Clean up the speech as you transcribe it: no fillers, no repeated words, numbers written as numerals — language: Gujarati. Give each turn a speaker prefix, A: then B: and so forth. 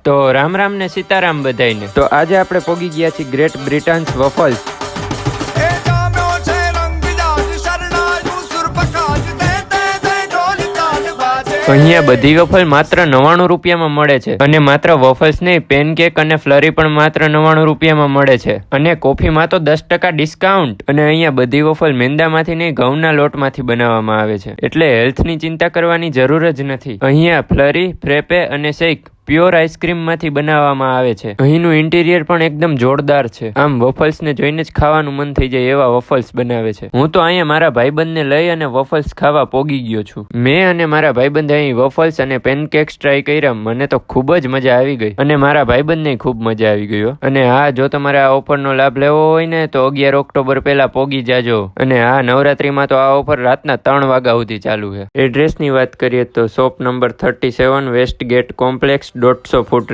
A: તો રામ રામ ને સીતારામ બધાઈને। તો આજે આપણે પોગી ગયા છીએ ગ્રેટ બ્રિટન્સ વોફલ્સ। અહીંયા બધી વોફલ માત્ર 99 રૂપિયામાં મળે છે અને માત્ર વોફલ્સ નહીં, પેનકેક અને ફ્લરી પણ માત્ર 99 રૂપિયામાં મળે છે અને કોફીમાં તો 10% ડિસ્કાઉન્ટ। અને અહીંયા બધી વોફલ મેંદામાંથી નહીં, ઘઉંના લોટમાંથી બનાવવામાં આવે છે, એટલે હેલ્થની ચિંતા કરવાની જરૂર જ નથી। અહીંયા ફ્લરી, ફ્રેપે અને શેક પ્યોર આઈસ્ક્રીમ માંથી બનાવવામાં આવે છે। અહીંનું ઇન્ટિરિયર પણ એકદમ જોરદાર છે, આમ વોફલ્સ ને જોઈને જ ખાવાનું મન થઈ જાય એવા વોફલ્સ બનાવે છે। હું તો અહીંયા મારા ભાઈબંધને લઈ અને વોફલ્સ ખાવા પોગી ગયો છું। મેં અને મારા ભાઈબંધે અહીં વોફલ્સ અને પેનકેક્સ ટ્રાય કર્યા, મને તો ખૂબ જ મજા આવી ગઈ અને મારા ભાઈબંધને ખૂબ મજા આવી ગઈ। અને હા, જો તમારે આ ઓફરનો લાભ લેવો હોય ને તો 11 ઓક્ટોબર પહેલા પોગી જાજો। અને આ નવરાત્રીમાં તો આ ઓફર રાતના 3 વાગ્યા સુધી ચાલુ છે। એડ્રેસની વાત કરીએ તો shop number 37 west gate complex 150 ફૂટ